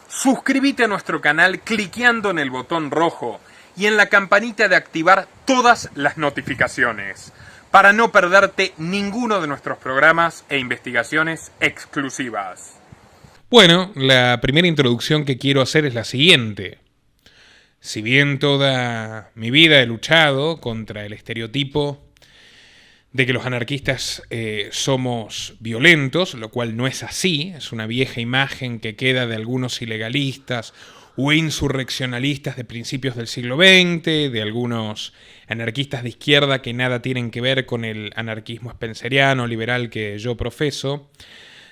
Suscríbete a nuestro canal cliqueando en el botón rojo y en la campanita de activar todas las notificaciones para no perderte ninguno de nuestros programas e investigaciones exclusivas. Bueno, la primera introducción que quiero hacer es la siguiente. Si bien toda mi vida he luchado contra el estereotipo de que los anarquistas somos violentos, lo cual no es así, es una vieja imagen que queda de algunos ilegalistas o insurreccionalistas de principios del siglo XX, de algunos anarquistas de izquierda que nada tienen que ver con el anarquismo spenceriano liberal que yo profeso.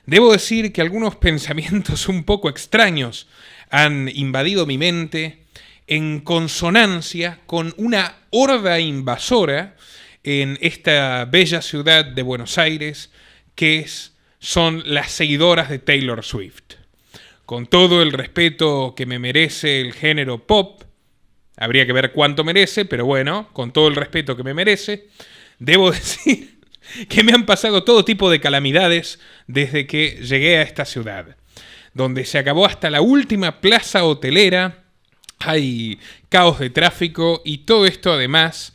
Debo decir que algunos pensamientos un poco extraños han invadido mi mente en consonancia con una horda invasora en esta bella ciudad de Buenos Aires, son las seguidoras de Taylor Swift. Con todo el respeto que me merece el género pop, habría que ver cuánto merece, pero bueno, con todo el respeto que me merece, debo decir que me han pasado todo tipo de calamidades desde que llegué a esta ciudad, donde se acabó hasta la última plaza hotelera, hay caos de tráfico y todo esto además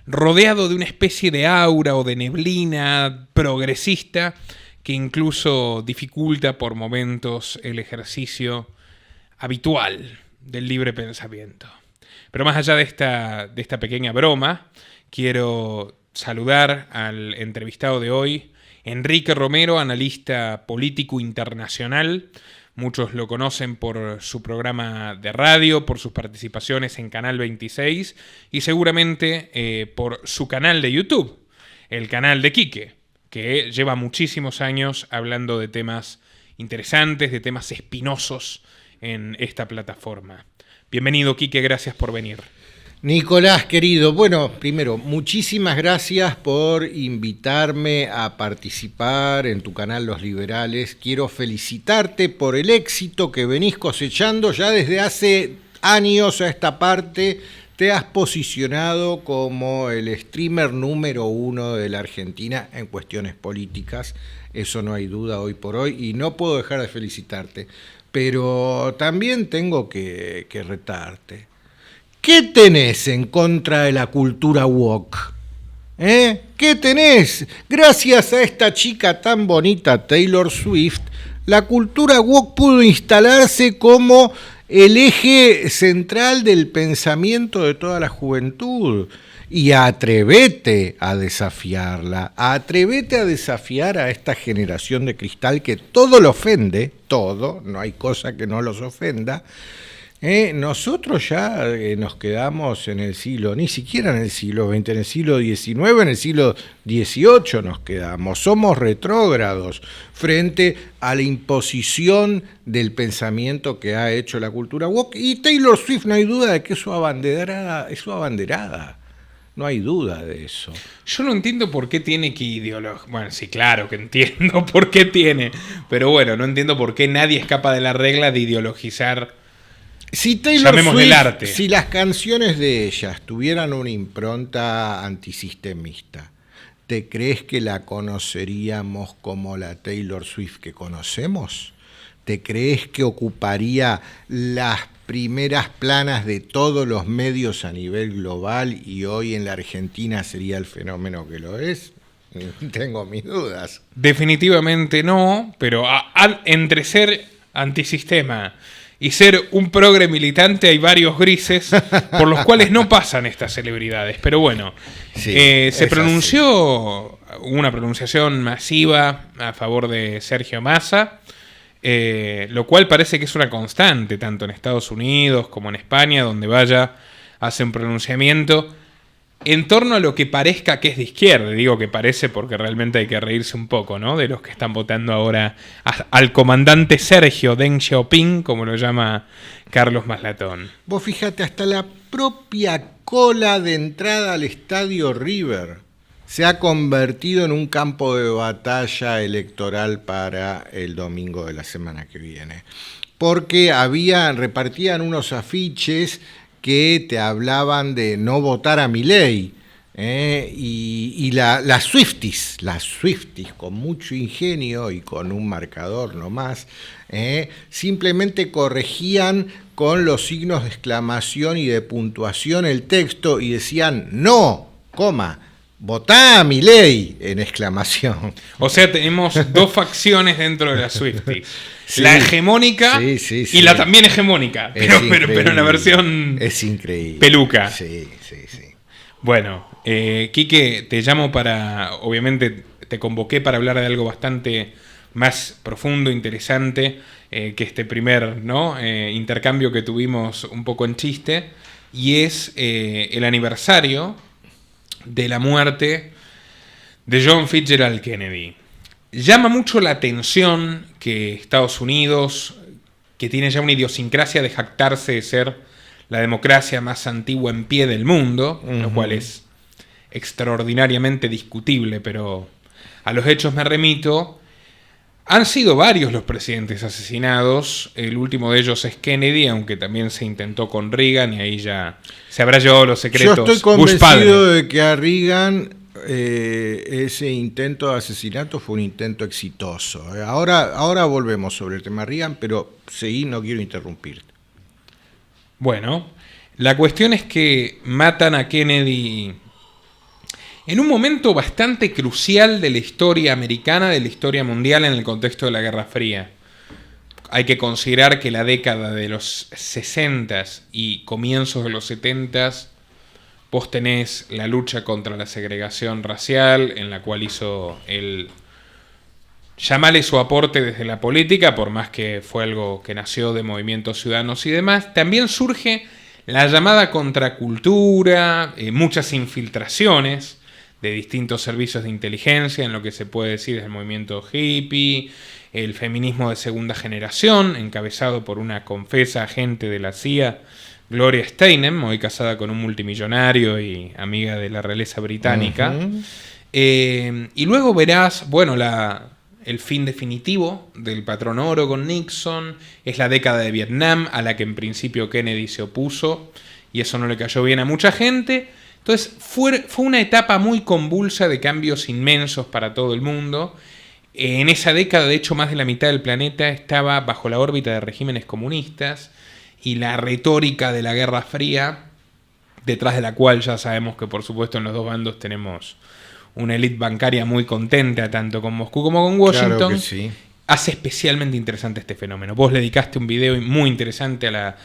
rodeado de una especie de aura o de neblina progresista que incluso dificulta por momentos el ejercicio habitual del libre pensamiento. Pero más allá de esta pequeña broma, quiero saludar al entrevistado de hoy, Enrique Romero, analista político internacional. Muchos lo conocen por su programa de radio, por sus participaciones en Canal 26 y seguramente por su canal de YouTube, el canal de Quique, que lleva muchísimos años hablando de temas interesantes, de temas espinosos en esta plataforma. Bienvenido, Quique, gracias por venir. Nicolás, querido, bueno, primero, muchísimas gracias por invitarme a participar en tu canal Los Liberales. Quiero felicitarte por el éxito que venís cosechando ya desde hace años a esta parte. Te has posicionado como el streamer número 1 de la Argentina en cuestiones políticas. Eso no hay duda hoy por hoy y no puedo dejar de felicitarte. Pero también tengo que retarte. ¿Qué tenés en contra de la cultura woke? ¿Qué tenés? Gracias a esta chica tan bonita, Taylor Swift, la cultura woke pudo instalarse como el eje central del pensamiento de toda la juventud. Y atrevete a desafiarla, atrevete a desafiar a esta generación de cristal que todo lo ofende, todo, no hay cosa que no los ofenda. Nosotros ya nos quedamos en el siglo, ni siquiera en el siglo XX, en el siglo XIX, en el siglo XVIII nos quedamos. Somos retrógrados frente a la imposición del pensamiento que ha hecho la cultura woke. Y Taylor Swift, no hay duda de que es su abanderada. No hay duda de eso. Yo no entiendo por qué tiene que ideologizar. Bueno, sí, claro que entiendo por qué tiene. Pero bueno, no entiendo por qué nadie escapa de la regla de ideologizar. Si Taylor Swift, si las canciones de ellas tuvieran una impronta antisistemista, ¿te crees que la conoceríamos como la Taylor Swift que conocemos? ¿Te crees que ocuparía las primeras planas de todos los medios a nivel global y hoy en la Argentina sería el fenómeno que lo es? Tengo mis dudas. Definitivamente no, pero entre ser antisistema y ser un progre militante hay varios grises por los cuales no pasan estas celebridades. Pero bueno, sí, se pronunció una pronunciación masiva a favor de Sergio Massa, lo cual parece que es una constante, tanto en Estados Unidos como en España, donde vaya, hace un pronunciamiento en torno a lo que parezca que es de izquierda. Digo que parece porque realmente hay que reírse un poco, ¿no?, de los que están votando ahora al comandante Sergio Deng Xiaoping, como lo llama Carlos Maslatón. Vos fíjate, hasta la propia cola de entrada al estadio River se ha convertido en un campo de batalla electoral para el domingo de la semana que viene. Porque repartían unos afiches que te hablaban de no votar a Milei, Y las Swifties con mucho ingenio y con un marcador nomás, simplemente corregían con los signos de exclamación y de puntuación el texto y decían no, coma, votá a Milei en exclamación. O sea, tenemos dos facciones dentro de la Swifties. Sí, la hegemónica sí, y la también hegemónica, pero en la versión es increíble. peluca. Sí. Bueno, Quique, te llamo obviamente te convoqué para hablar de algo bastante más profundo, interesante, que este primer intercambio que tuvimos un poco en chiste, y es el aniversario de la muerte de John Fitzgerald Kennedy. Llama mucho la atención que Estados Unidos, que tiene ya una idiosincrasia de jactarse de ser la democracia más antigua en pie del mundo, lo cual es extraordinariamente discutible, pero a los hechos me remito. Han sido varios los presidentes asesinados, el último de ellos es Kennedy, aunque también se intentó con Reagan y ahí ya se habrá llevado los secretos. Yo estoy convencido de que a Reagan ese intento de asesinato fue un intento exitoso. Ahora volvemos sobre el tema Reagan, pero seguí, no quiero interrumpirte. Bueno, la cuestión es que matan a Kennedy en un momento bastante crucial de la historia americana, de la historia mundial en el contexto de la Guerra Fría. Hay que considerar que la década de los 60s y comienzos de los 70s, vos tenés la lucha contra la segregación racial, en la cual hizo llamale su aporte desde la política, por más que fue algo que nació de movimientos ciudadanos y demás. También surge la llamada contracultura, muchas infiltraciones de distintos servicios de inteligencia, en lo que se puede decir es el movimiento hippie, el feminismo de segunda generación, encabezado por una confesa agente de la CIA, Gloria Steinem, hoy casada con un multimillonario y amiga de la realeza británica. Y luego verás, bueno, el fin definitivo del patrón oro con Nixon, es la década de Vietnam, a la que en principio Kennedy se opuso, y eso no le cayó bien a mucha gente. Entonces fue una etapa muy convulsa de cambios inmensos para todo el mundo. En esa década, de hecho, más de la mitad del planeta estaba bajo la órbita de regímenes comunistas, y la retórica de la Guerra Fría, detrás de la cual ya sabemos que por supuesto en los dos bandos tenemos una élite bancaria muy contenta, tanto con Moscú como con Washington, claro que sí, hace especialmente interesante este fenómeno. Vos le dedicaste un video muy interesante a la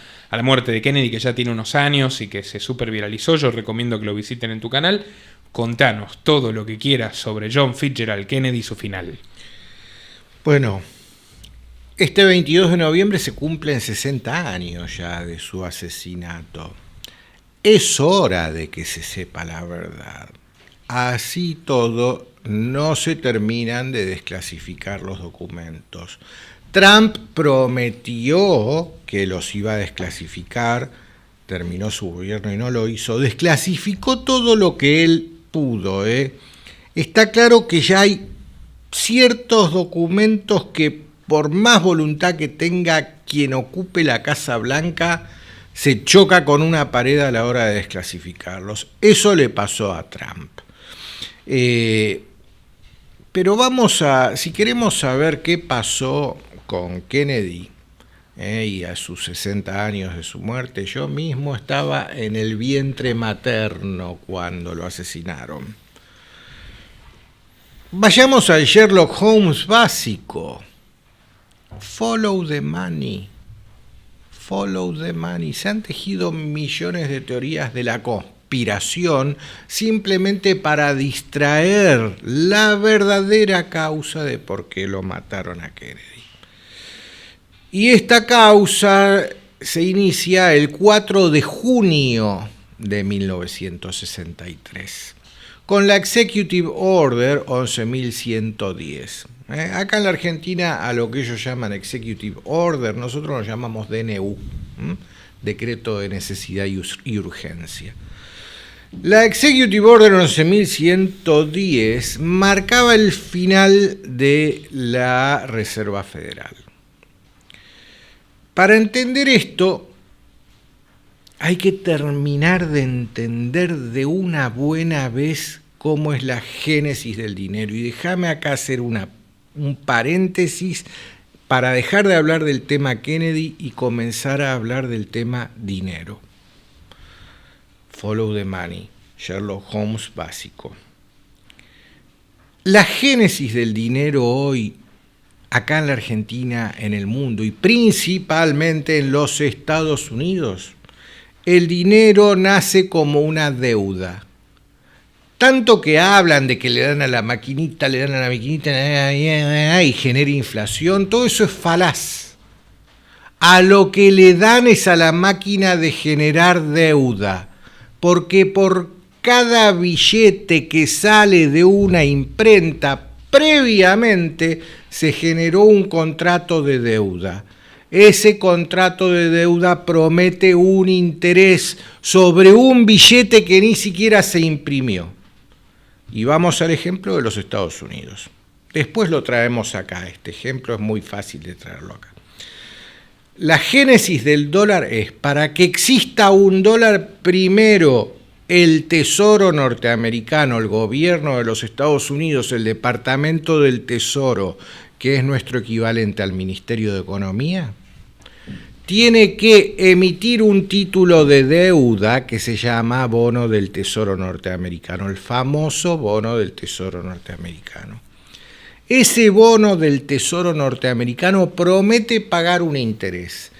muerte de Kennedy, que ya tiene unos años y que se super viralizó. Yo recomiendo que lo visiten en tu canal. Contanos todo lo que quieras sobre John Fitzgerald Kennedy y su final. Bueno, este 22 de noviembre se cumplen 60 años ya de su asesinato. Es hora de que se sepa la verdad. Así todo, no se terminan de desclasificar los documentos. Trump prometió que los iba a desclasificar, terminó su gobierno y no lo hizo. Desclasificó todo lo que él pudo. Está claro que ya hay ciertos documentos que, por más voluntad que tenga quien ocupe la Casa Blanca, se choca con una pared a la hora de desclasificarlos. Eso le pasó a Trump. Pero si queremos saber qué pasó con Kennedy y a sus 60 años de su muerte, yo mismo estaba en el vientre materno cuando lo asesinaron. Vayamos al Sherlock Holmes básico. Follow the money. Follow the money. Se han tejido millones de teorías de la conspiración simplemente para distraer la verdadera causa de por qué lo mataron a Kennedy. Y esta causa se inicia el 4 de junio de 1963 con la Executive Order 11.110. Acá en la Argentina a lo que ellos llaman Executive Order, nosotros lo llamamos DNU, Decreto de Necesidad y Urgencia. La Executive Order 11.110 marcaba el final de la Reserva Federal. Para entender esto, hay que terminar de entender de una buena vez cómo es la génesis del dinero. Y déjame acá hacer un paréntesis para dejar de hablar del tema Kennedy y comenzar a hablar del tema dinero. Follow the money, Sherlock Holmes básico. La génesis del dinero hoy, acá en la Argentina, en el mundo y principalmente en los Estados Unidos, el dinero nace como una deuda. Tanto que hablan de que le dan a la maquinita, y genera inflación, todo eso es falaz. A lo que le dan es a la máquina de generar deuda, porque por cada billete que sale de una imprenta, previamente se generó un contrato de deuda. Ese contrato de deuda promete un interés sobre un billete que ni siquiera se imprimió. Y vamos al ejemplo de los Estados Unidos. Después lo traemos acá. Este ejemplo es muy fácil de traerlo acá. La génesis del dólar es, para que exista un dólar, primero el Tesoro norteamericano, el gobierno de los Estados Unidos, el Departamento del Tesoro, que es nuestro equivalente al Ministerio de Economía, tiene que emitir un título de deuda que se llama bono del Tesoro norteamericano, el famoso bono del Tesoro norteamericano. Ese bono del Tesoro norteamericano promete pagar un interés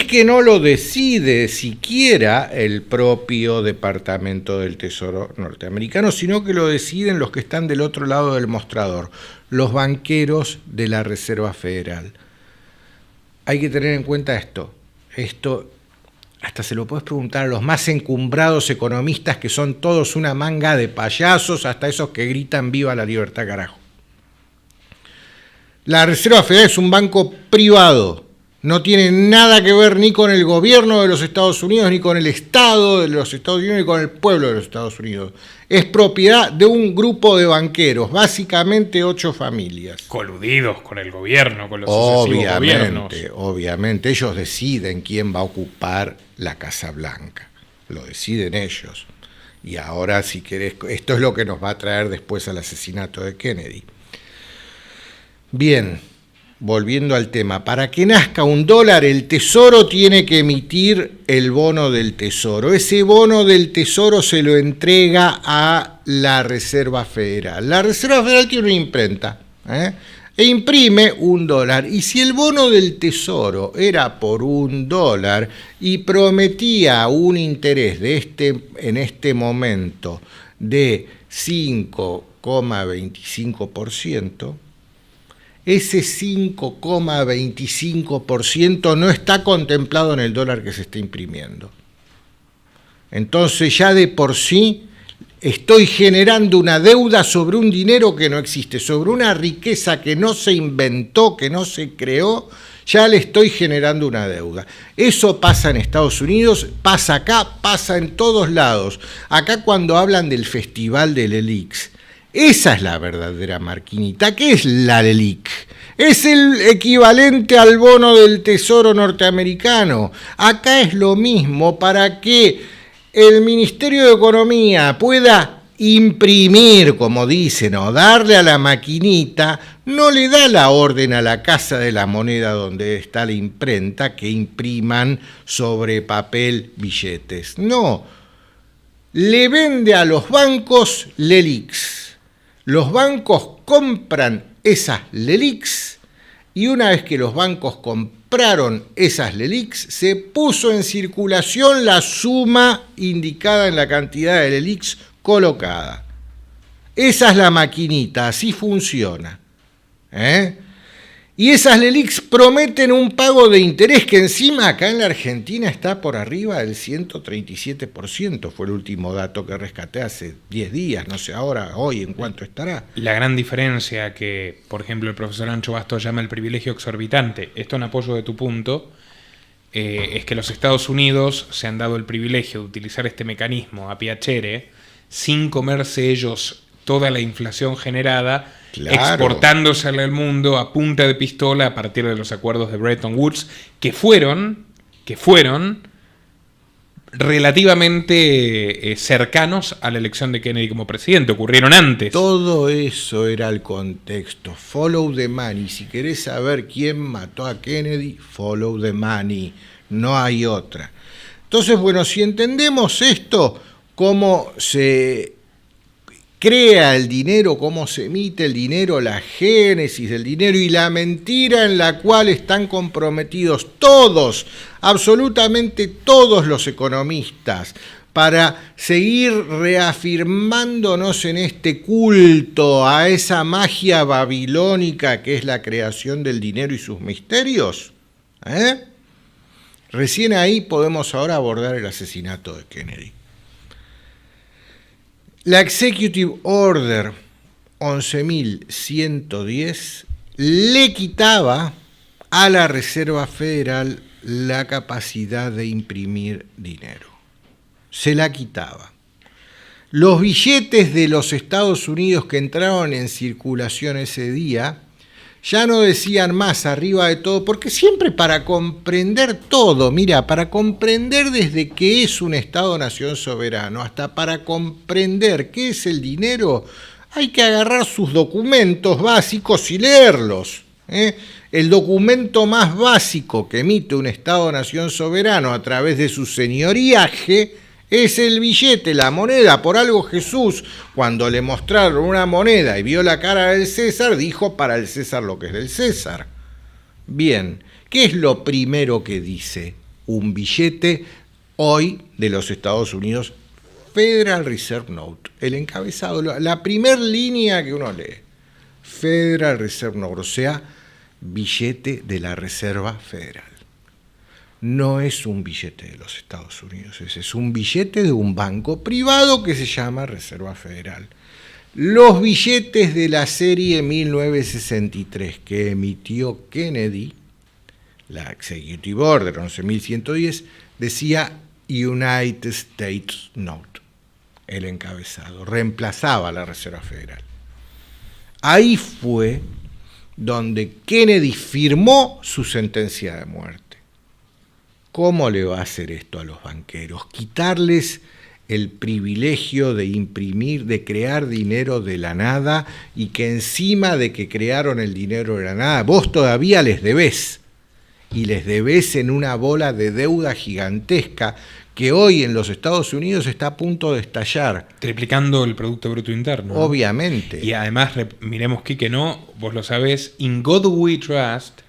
que no lo decide siquiera el propio Departamento del Tesoro norteamericano, sino que lo deciden los que están del otro lado del mostrador, los banqueros de la Reserva Federal. Hay que tener en cuenta esto hasta se lo puedes preguntar a los más encumbrados economistas, que son todos una manga de payasos, hasta esos que gritan viva la libertad, carajo. La Reserva Federal es un banco privado, no tiene nada que ver ni con el gobierno de los Estados Unidos, ni con el Estado de los Estados Unidos, ni con el pueblo de los Estados Unidos. Es propiedad de un grupo de banqueros, básicamente 8 familias. Coludidos con el gobierno, con los sucesivos gobiernos. Obviamente, ellos deciden quién va a ocupar la Casa Blanca. Lo deciden ellos. Y ahora, si querés, esto es lo que nos va a traer después al asesinato de Kennedy. Bien, volviendo al tema, para que nazca un dólar, el Tesoro tiene que emitir el bono del Tesoro. Ese bono del Tesoro se lo entrega a la Reserva Federal. La Reserva Federal tiene una imprenta, e imprime $1. Y si el bono del Tesoro era por $1 y prometía un interés en este momento de 5,25%, ese 5,25% no está contemplado en el dólar que se está imprimiendo. Entonces ya de por sí estoy generando una deuda sobre un dinero que no existe, sobre una riqueza que no se inventó, que no se creó, ya le estoy generando una deuda. Eso pasa en Estados Unidos, pasa acá, pasa en todos lados. Acá cuando hablan del Festival del Elix, esa es la verdadera maquinita. ¿Qué es la LELIQ? Es el equivalente al bono del Tesoro norteamericano. Acá es lo mismo. Para que el Ministerio de Economía pueda imprimir, como dicen, o darle a la maquinita, no le da la orden a la Casa de la Moneda, donde está la imprenta, que impriman sobre papel billetes. No, le vende a los bancos LELIQs. Los bancos compran esas LELIQs y una vez que los bancos compraron esas LELIQs, se puso en circulación la suma indicada en la cantidad de LELIQs colocada. Esa es la maquinita, así funciona. Y esas LELIQs prometen un pago de interés que encima acá en la Argentina está por arriba del 137%. Fue el último dato que rescaté hace 10 días, no sé ahora, hoy, en cuánto estará. La gran diferencia que, por ejemplo, el profesor Ancho Bastos llama el privilegio exorbitante, esto en apoyo de tu punto, es que los Estados Unidos se han dado el privilegio de utilizar este mecanismo a piacere, sin comerse ellos toda la inflación generada, claro, exportándosela al mundo a punta de pistola a partir de los acuerdos de Bretton Woods, que fueron relativamente cercanos a la elección de Kennedy como presidente, ocurrieron antes. Todo eso era el contexto. Follow the money. Si querés saber quién mató a Kennedy, follow the money. No hay otra. Entonces, bueno, si entendemos esto, cómo se crea el dinero, cómo se emite el dinero, la génesis del dinero y la mentira en la cual están comprometidos todos, absolutamente todos los economistas, para seguir reafirmándonos en este culto a esa magia babilónica que es la creación del dinero y sus misterios. Recién ahí podemos ahora abordar el asesinato de Kennedy. La Executive Order 11.110 le quitaba a la Reserva Federal la capacidad de imprimir dinero. Se la quitaba. Los billetes de los Estados Unidos que entraron en circulación ese día ya no decían más arriba de todo, porque siempre para comprender todo, mira, para comprender desde qué es un Estado-nación soberano hasta para comprender qué es el dinero, hay que agarrar sus documentos básicos y leerlos. El documento más básico que emite un Estado-nación soberano a través de su señoriaje es el billete, la moneda. Por algo Jesús, cuando le mostraron una moneda y vio la cara del César, dijo para el César lo que es del César. Bien, ¿qué es lo primero que dice un billete hoy de los Estados Unidos? Federal Reserve Note, el encabezado, la primera línea que uno lee. Federal Reserve Note, o sea, billete de la Reserva Federal. No es un billete de los Estados Unidos, es un billete de un banco privado que se llama Reserva Federal. Los billetes de la serie 1963 que emitió Kennedy, la Executive Order 11.110, decía United States Note, el encabezado, reemplazaba a la Reserva Federal. Ahí fue donde Kennedy firmó su sentencia de muerte. ¿Cómo le va a hacer esto a los banqueros? Quitarles el privilegio de imprimir, de crear dinero de la nada, y que encima de que crearon el dinero de la nada, vos todavía les debés. Y les debés en una bola de deuda gigantesca que hoy en los Estados Unidos está a punto de estallar. Triplicando el Producto Bruto Interno. Obviamente. Y además, miremos, Quique, ¿no? Vos lo sabés, In God We Trust,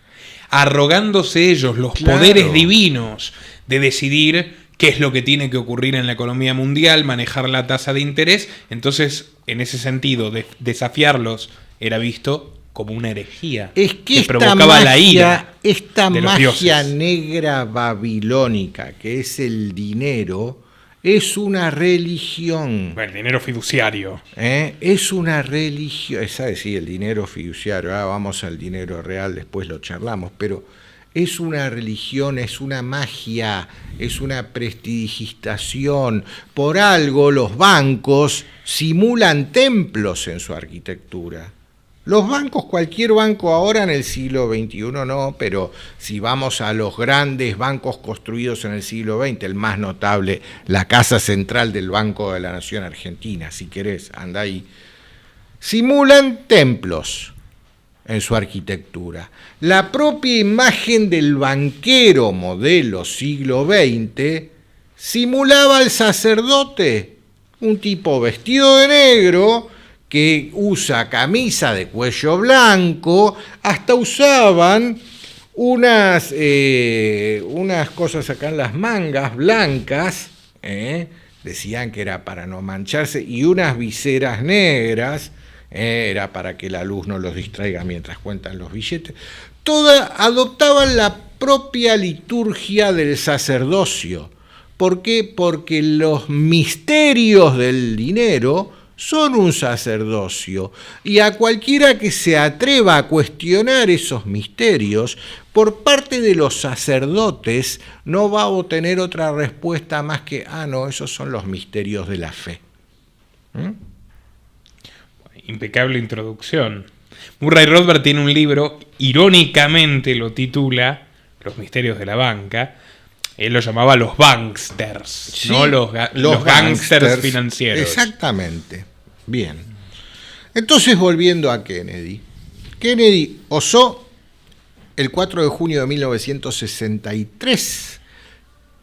arrogándose ellos los poderes divinos de decidir qué es lo que tiene que ocurrir en la economía mundial, manejar la tasa de interés. Entonces, en ese sentido, desafiarlos era visto como una herejía. Es que provocaba la ira. Esta magia negra babilónica, que es el dinero, es una religión. Bueno, el dinero fiduciario. Es una religión. Es decir, el dinero fiduciario. Vamos al dinero real, después lo charlamos. Pero es una religión, es una magia, es una prestidigitación. Por algo los bancos simulan templos en su arquitectura. Los bancos, cualquier banco ahora en el siglo XXI no, pero si vamos a los grandes bancos construidos en el siglo XX, el más notable, la Casa Central del Banco de la Nación Argentina, si querés, anda ahí, simulan templos en su arquitectura. La propia imagen del banquero modelo siglo XX simulaba al sacerdote, un tipo vestido de negro, que usa camisa de cuello blanco, hasta usaban unas cosas acá en las mangas blancas, decían que era para no mancharse, y unas viseras negras, era para que la luz no los distraiga mientras cuentan los billetes. Adoptaban la propia liturgia del sacerdocio. ¿Por qué? Porque los misterios del dinero son un sacerdocio, y a cualquiera que se atreva a cuestionar esos misterios por parte de los sacerdotes no va a obtener otra respuesta más que, no, esos son los misterios de la fe. Impecable introducción. Murray Rothbard tiene un libro, irónicamente lo titula Los misterios de la banca. Él lo llamaba los banksters, Sí, ¿no? Los gangsters financieros. Exactamente. Bien. Entonces, volviendo a Kennedy. Kennedy osó, el 4 de junio de 1963,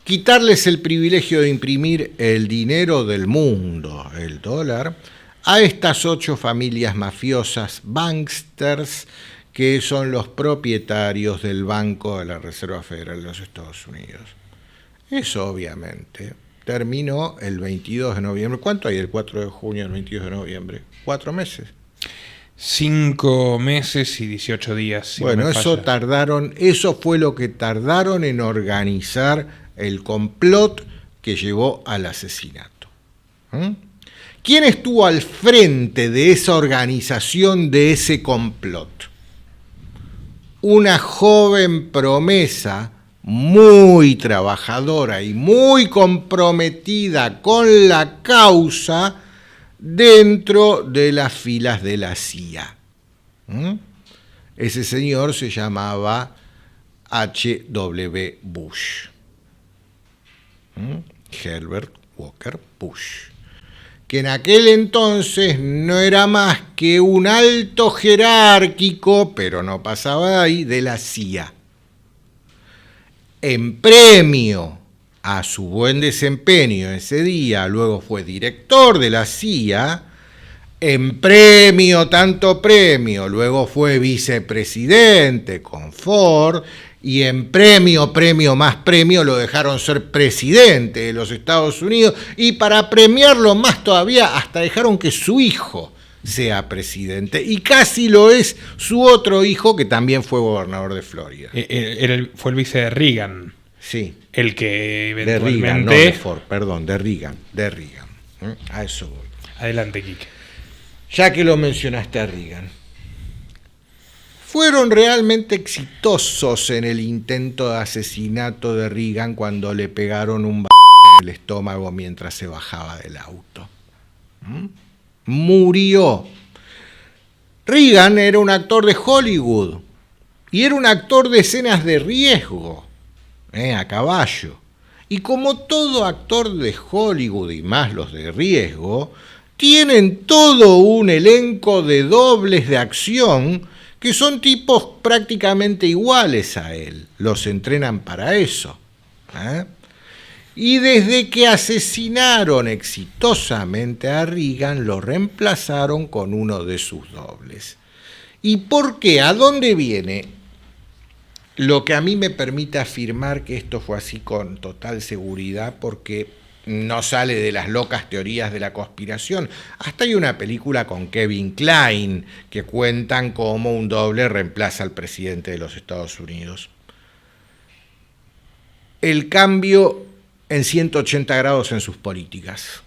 quitarles el privilegio de imprimir el dinero del mundo, el dólar, a estas 8 familias mafiosas banksters que son los propietarios del Banco de la Reserva Federal de los Estados Unidos. Eso obviamente terminó el 22 de noviembre. ¿Cuánto hay el 4 de junio al 22 de noviembre? 4 meses. 5 meses y 18 días. Si bueno, no me falla. Eso fue lo que tardaron en organizar el complot que llevó al asesinato. ¿Quién estuvo al frente de esa organización, de ese complot? Una joven promesa muy trabajadora y muy comprometida con la causa dentro de las filas de la CIA. Ese señor se llamaba H.W. Bush. Herbert Walker Bush, que en aquel entonces no era más que un alto jerárquico, pero no pasaba de ahí, de la CIA. En premio a su buen desempeño ese día, luego fue director de la CIA, en premio, tanto premio, luego fue vicepresidente con Ford, y en premio más premio, lo dejaron ser presidente de los Estados Unidos, y para premiarlo más todavía, hasta dejaron que su hijo sea presidente, y casi lo es su otro hijo, que también fue gobernador de Florida. Fue el vice de Reagan. Sí. El que eventualmente... De Reagan, no de Ford, perdón, de Reagan. A eso voy. Adelante, Quique. Ya que lo mencionaste a Reagan. Fueron realmente exitosos en el intento de asesinato de Reagan cuando le pegaron un en el estómago mientras se bajaba del auto. Murió. Reagan era un actor de Hollywood y era un actor de escenas de riesgo, a caballo. Y como todo actor de Hollywood y más los de riesgo, tienen todo un elenco de dobles de acción que son tipos prácticamente iguales a él. Los entrenan para eso. Y desde que asesinaron exitosamente a Reagan, lo reemplazaron con uno de sus dobles. ¿Y por qué? ¿A dónde viene lo que a mí me permite afirmar que esto fue así con total seguridad? Porque no sale de las locas teorías de la conspiración. Hasta hay una película con Kevin Kline que cuentan cómo un doble reemplaza al presidente de los Estados Unidos. El cambio en 180 grados en sus políticas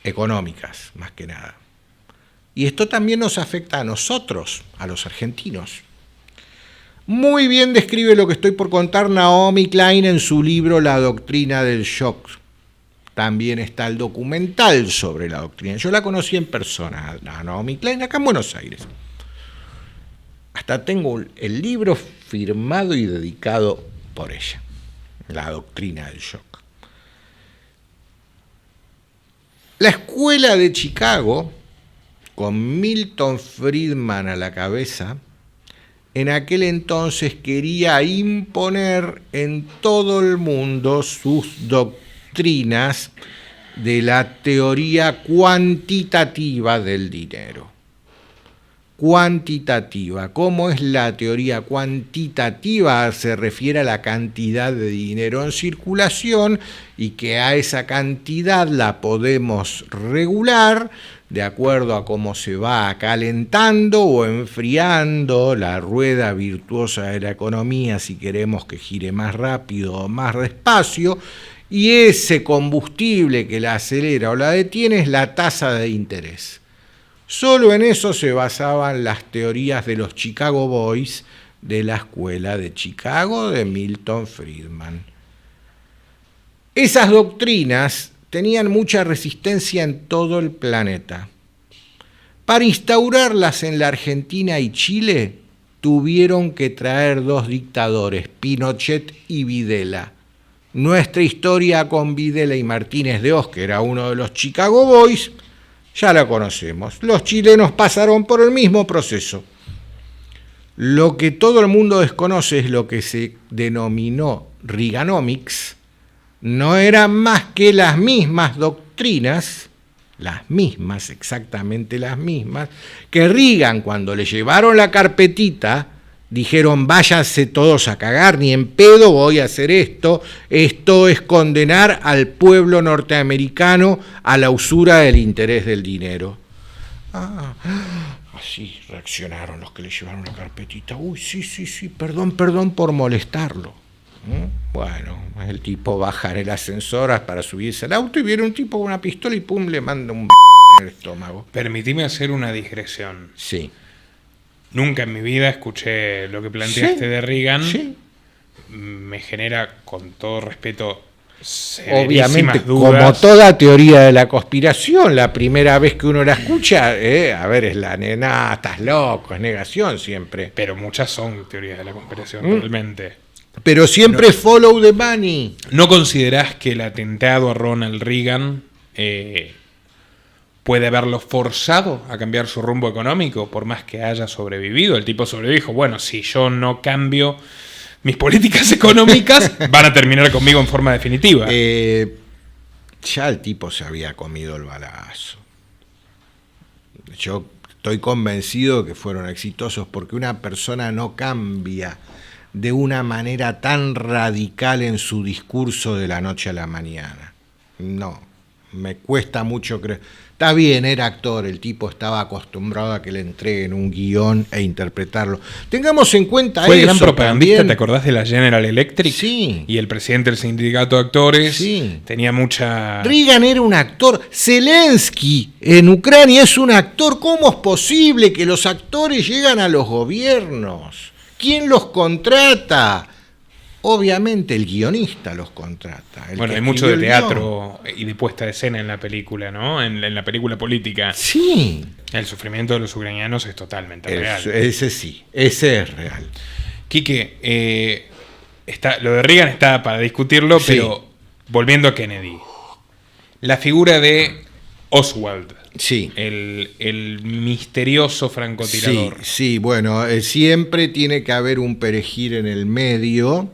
económicas, más que nada. Y esto también nos afecta a nosotros, a los argentinos. Muy bien describe lo que estoy por contar Naomi Klein en su libro La doctrina del shock. También está el documental sobre la doctrina. Yo la conocí en persona, a Naomi Klein, acá en Buenos Aires. Hasta tengo el libro firmado y dedicado por ella. La doctrina del shock. La escuela de Chicago, con Milton Friedman a la cabeza, en aquel entonces quería imponer en todo el mundo sus doctrinas de la teoría cuantitativa del dinero. Cuantitativa. ¿Cómo es la teoría cuantitativa? Se refiere a la cantidad de dinero en circulación y que a esa cantidad la podemos regular de acuerdo a cómo se va calentando o enfriando la rueda virtuosa de la economía, si queremos que gire más rápido o más despacio, y ese combustible que la acelera o la detiene es la tasa de interés. Solo en eso se basaban las teorías de los Chicago Boys de la escuela de Chicago de Milton Friedman. Esas doctrinas tenían mucha resistencia en todo el planeta. Para instaurarlas en la Argentina y Chile, tuvieron que traer 2 dictadores, Pinochet y Videla. Nuestra historia con Videla y Martínez de Oz, que era uno de los Chicago Boys, ya la conocemos. Los chilenos pasaron por el mismo proceso. Lo que todo el mundo desconoce es lo que se denominó Reaganomics. No eran más que las mismas doctrinas, exactamente las mismas, que Reagan, cuando le llevaron la carpetita, dijeron: váyanse todos a cagar, ni en pedo voy a hacer esto. Esto es condenar al pueblo norteamericano a la usura del interés del dinero. Así reaccionaron los que le llevaron la carpetita. Uy, sí, perdón por molestarlo. Bueno, el tipo baja en el ascensor para subirse al auto y viene un tipo con una pistola y pum, le manda un en el estómago. Permitime hacer una digresión. Sí. Nunca en mi vida escuché lo que planteaste de Reagan. Sí. Me genera, con todo respeto, Obviamente, dudas. como toda teoría de la conspiración, la primera vez que uno la escucha, a ver, es la nena, estás loco, es negación siempre. Pero muchas son teorías de la conspiración, realmente. Pero siempre follow the money. ¿No considerás que el atentado a Ronald Reagan puede haberlo forzado a cambiar su rumbo económico, por más que haya sobrevivido? El tipo sobrevivió. Bueno, si yo no cambio mis políticas económicas, van a terminar conmigo en forma definitiva. Ya el tipo se había comido el balazo. Yo estoy convencido de que fueron exitosos, porque una persona no cambia de una manera tan radical en su discurso de la noche a la mañana. No, me cuesta mucho creer. Está bien, era actor, el tipo estaba acostumbrado a que le entreguen un guión e interpretarlo. Tengamos en cuenta eso. Fue gran propagandista, también. ¿Te acordás de la General Electric? Sí. Y el presidente del sindicato de actores. Sí. Tenía mucha... Reagan era un actor. Zelensky en Ucrania es un actor. ¿Cómo es posible que los actores llegan a los gobiernos? ¿Quién los contrata? Obviamente el guionista los contrata. Bueno, hay mucho de teatro y de puesta de escena en la película, ¿no? En la película política. Sí. El sufrimiento de los ucranianos es totalmente real. Ese sí, ese es real. Quique, lo de Reagan está para discutirlo, Sí. pero volviendo a Kennedy. La figura de Oswald. Sí. El misterioso francotirador. Sí, bueno, siempre tiene que haber un perejil en el medio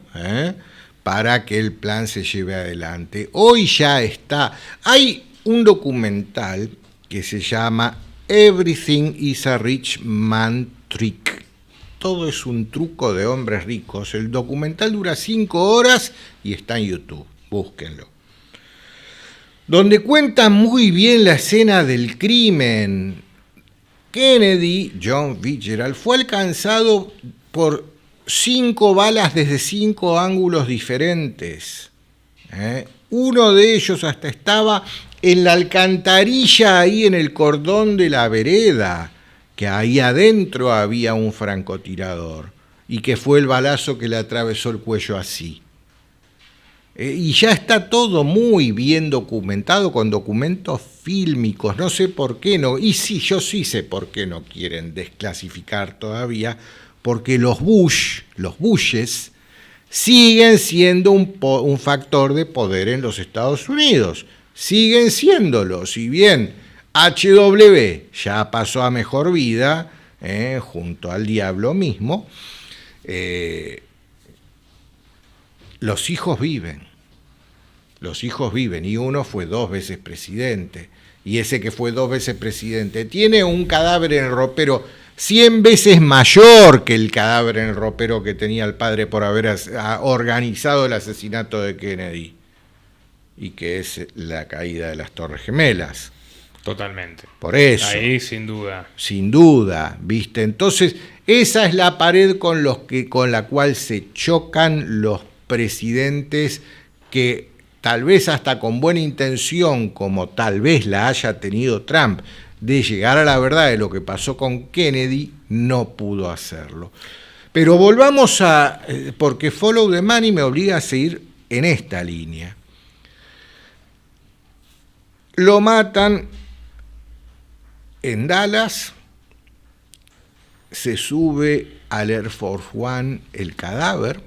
para que el plan se lleve adelante. Hoy ya está. Hay un documental que se llama Everything is a Rich Man Trick. Todo es un truco de hombres ricos. El documental dura 5 horas y está en YouTube. Búsquenlo. Donde cuenta muy bien la escena del crimen. Kennedy, John Fitzgerald, fue alcanzado por 5 balas desde 5 ángulos diferentes. Uno de ellos hasta estaba en la alcantarilla, ahí en el cordón de la vereda, que ahí adentro había un francotirador, y que fue el balazo que le atravesó el cuello así. Y ya está todo muy bien documentado con documentos fílmicos. No sé por qué no. Y sí, yo sí sé por qué no quieren desclasificar todavía. Porque los Bushes, siguen siendo un factor de poder en los Estados Unidos. Siguen siéndolo. Si bien HW ya pasó a mejor vida, junto al diablo mismo, los hijos viven, y uno fue 2 veces presidente, y ese que fue 2 veces presidente tiene un cadáver en el ropero 100 veces mayor que el cadáver en el ropero que tenía el padre por haber organizado el asesinato de Kennedy, y que es la caída de las Torres Gemelas. Totalmente. Por eso. Ahí, sin duda. Sin duda, ¿viste? Entonces, esa es la pared con la cual se chocan los presidentes que tal vez hasta con buena intención, como tal vez la haya tenido Trump, de llegar a la verdad de lo que pasó con Kennedy, no pudo hacerlo. Pero volvamos porque Follow the Money me obliga a seguir en esta línea. Lo matan en Dallas, se sube al Air Force One el cadáver,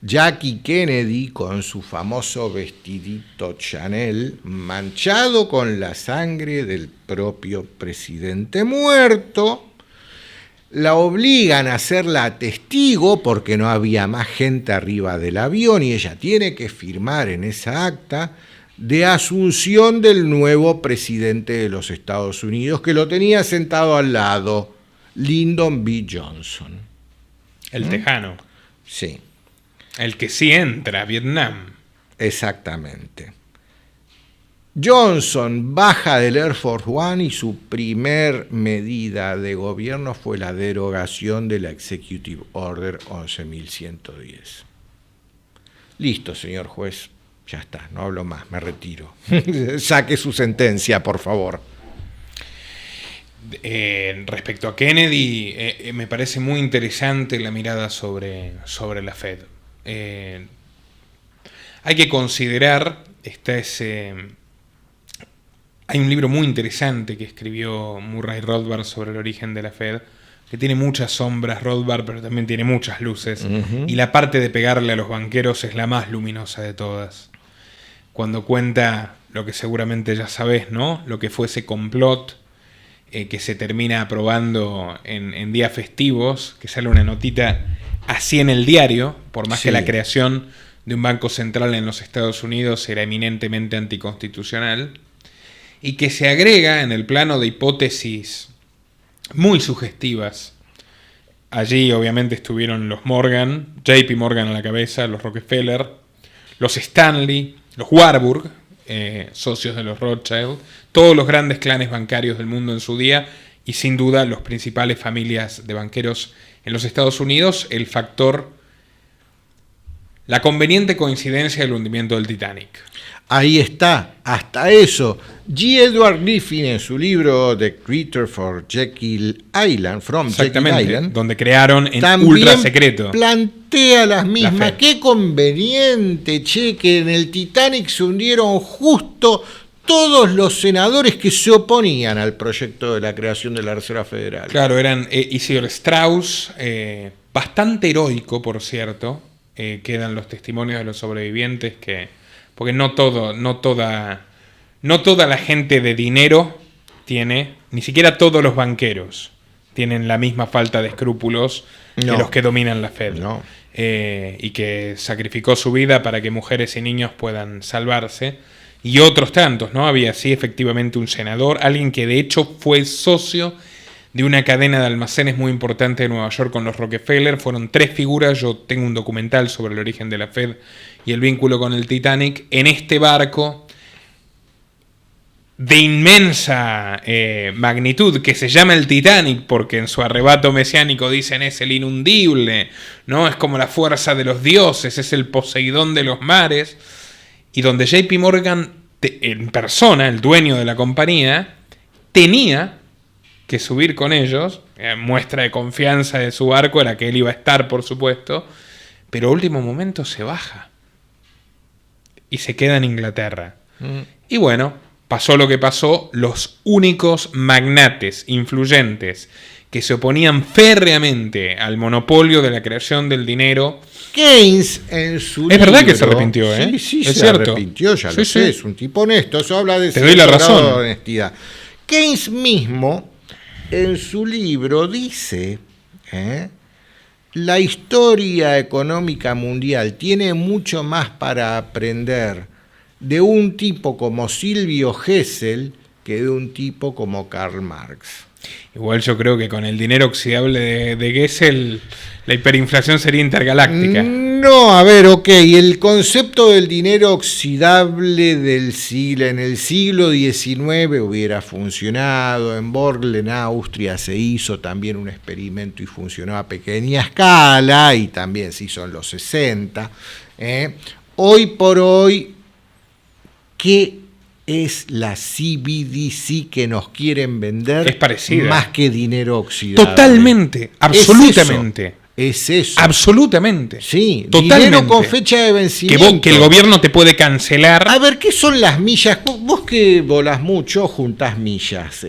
Jackie Kennedy con su famoso vestidito Chanel manchado con la sangre del propio presidente muerto. La obligan a hacerla testigo porque no había más gente arriba del avión y ella tiene que firmar en esa acta de asunción del nuevo presidente de los Estados Unidos, que lo tenía sentado al lado, Lyndon B. Johnson. El tejano. Sí. El que sí entra a Vietnam. Exactamente. Johnson baja del Air Force One y su primer medida de gobierno fue la derogación de la Executive Order 11.110. Listo, señor juez. Ya está, no hablo más, me retiro. Saque su sentencia, por favor. Respecto a Kennedy, me parece muy interesante la mirada sobre la Fed. Hay que considerar, hay un libro muy interesante que escribió Murray Rothbard sobre el origen de la Fed, que tiene muchas sombras, Rothbard, pero también tiene muchas luces. Y la parte de pegarle a los banqueros es la más luminosa de todas. Cuando cuenta lo que seguramente ya sabés, ¿no? Lo que fue ese complot que se termina aprobando en días festivos, que sale una notita así en el diario, por más que la creación de un banco central en los Estados Unidos era eminentemente anticonstitucional, y que se agrega en el plano de hipótesis muy sugestivas. Allí obviamente estuvieron los Morgan, JP Morgan a la cabeza, los Rockefeller, los Stanley, los Warburg, socios de los Rothschild, todos los grandes clanes bancarios del mundo en su día y sin duda las principales familias de banqueros en los Estados Unidos, el factor, la conveniente coincidencia del hundimiento del Titanic. Ahí está, hasta eso. G. Edward Griffin en su libro The Creature for Jekyll Island, From Jekyll Island, donde crearon en ultra secreto, plantea las mismas. Qué conveniente, che, que en el Titanic se hundieron justo todos los senadores que se oponían al proyecto de la creación de la Reserva Federal. Claro, eran Isidor Strauss, bastante heroico, por cierto, quedan los testimonios de los sobrevivientes porque no toda la gente de dinero tiene, ni siquiera todos los banqueros tienen la misma falta de escrúpulos que los que dominan la Fed. No. Y que sacrificó su vida para que mujeres y niños puedan salvarse. Y otros tantos, ¿no? Había sí efectivamente un senador, alguien que de hecho fue socio de una cadena de almacenes muy importante de Nueva York con los Rockefeller. Fueron 3 figuras. Yo tengo un documental sobre el origen de la Fed y el vínculo con el Titanic. En este barco de inmensa magnitud, que se llama el Titanic porque en su arrebato mesiánico dicen es el inundible, ¿no? Es como la fuerza de los dioses, es el Poseidón de los mares, y donde JP Morgan, en persona, el dueño de la compañía, tenía que subir con ellos. Muestra de confianza de su barco era que él iba a estar, por supuesto, pero a último momento se baja y se queda en Inglaterra. Y bueno, pasó lo que pasó. Los únicos magnates influyentes que se oponían férreamente al monopolio de la creación del dinero. Keynes en su libro... Es verdad que se arrepintió, ¿eh? Sí, es se cierto. arrepintió, ya lo sé, es un tipo honesto, eso habla de Te doy la razón. de honestidad. Keynes mismo, en su libro, dice, la historia económica mundial tiene mucho más para aprender de un tipo como Silvio Gesell que de un tipo como Karl Marx. Igual yo creo que con el dinero oxidable de Gesell la hiperinflación sería intergaláctica. No, a ver, ok, el concepto del dinero oxidable en el siglo XIX hubiera funcionado. En Borgl, en Austria, se hizo también un experimento y funcionó a pequeña escala, y también se hizo en los 60. Hoy por hoy, ¿qué es la CBDC que nos quieren vender? Es parecida. Más que dinero oxidable. Totalmente, absolutamente. Es eso. Absolutamente. Sí, totalmente. Dinero con fecha de vencimiento. Que el gobierno te puede cancelar. A ver, ¿qué son las millas? Vos que volás mucho, juntás millas.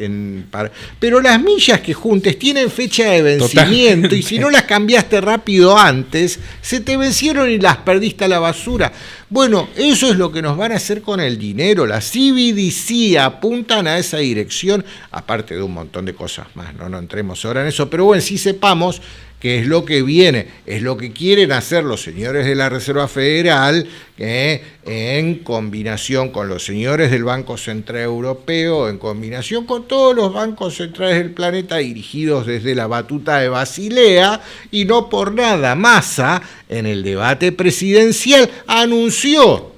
Pero las millas que juntes tienen fecha de vencimiento. Totalmente. Y si no las cambiaste rápido antes, se te vencieron y las perdiste a la basura. Bueno, eso es lo que nos van a hacer con el dinero. Las CBDC apuntan a esa dirección, aparte de un montón de cosas más. No entremos ahora en eso, pero bueno, sí sepamos que es lo que viene, es lo que quieren hacer los señores de la Reserva Federal, en combinación con los señores del Banco Central Europeo, en combinación con todos los bancos centrales del planeta dirigidos desde la batuta de Basilea, y no por nada Massa, en el debate presidencial, anunció,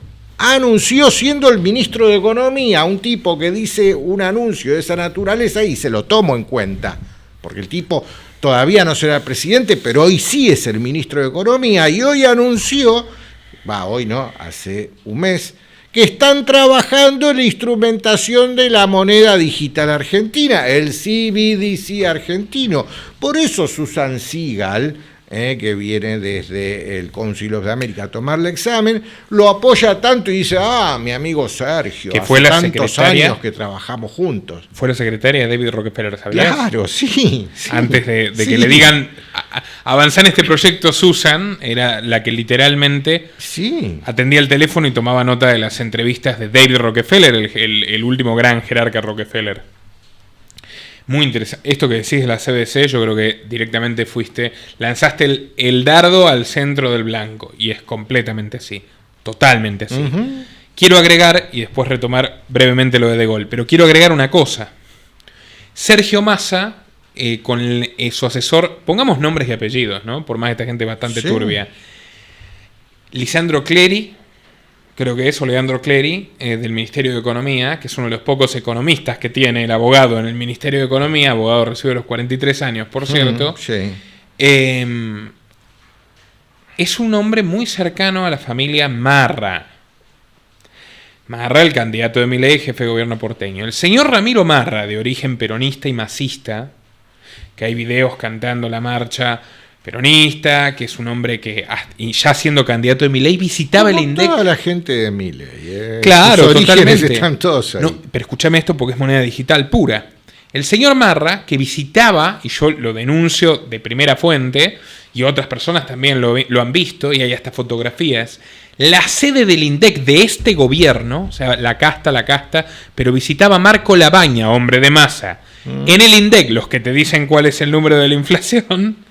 siendo el ministro de Economía, un tipo que dice un anuncio de esa naturaleza, y se lo tomo en cuenta, porque el tipo todavía no será presidente, pero hoy sí es el ministro de Economía, y hoy anunció, hoy no, hace un mes, que están trabajando en la instrumentación de la moneda digital argentina, el CBDC argentino. Por eso Susan Siegel, que viene desde el Council of America a tomar el examen, lo apoya tanto y dice, mi amigo Sergio, que fue hace tantos años que trabajamos juntos. Fue la secretaria de David Rockefeller, ¿sabías? Claro, sí. Antes de que le digan, avanzar en este proyecto, Susan era la que literalmente atendía el teléfono y tomaba nota de las entrevistas de David Rockefeller, el último gran jerarca Rockefeller. Muy interesante. Esto que decís de la CBDC, yo creo que directamente lanzaste el dardo al centro del blanco. Y es completamente así. Totalmente así. Uh-huh. Quiero agregar, y después retomar brevemente lo de Gaulle, pero quiero agregar una cosa. Sergio Massa, con su asesor, pongamos nombres y apellidos, ¿no? Por más que esta gente es bastante turbia. Lisandro Clery, creo que es, o Leandro Clery, del Ministerio de Economía, que es uno de los pocos economistas que tiene el abogado en el Ministerio de Economía, abogado recibe los 43 años, por cierto. Es un hombre muy cercano a la familia Marra. Marra, el candidato de Milei, jefe de gobierno porteño. El señor Ramiro Marra, de origen peronista y masista, que hay videos cantando la marcha peronista, que es un hombre que, y ya siendo candidato de Milei, visitaba el INDEC. Toda la gente de Milei. Claro, totalmente. Están todos ahí. No, pero escúchame esto porque es moneda digital pura. El señor Marra, que visitaba, y yo lo denuncio de primera fuente, y otras personas también lo han visto, y hay hasta fotografías, la sede del INDEC de este gobierno, o sea, la casta, pero visitaba Marco Labaña, hombre de Massa, en el INDEC, los que te dicen cuál es el número de la inflación,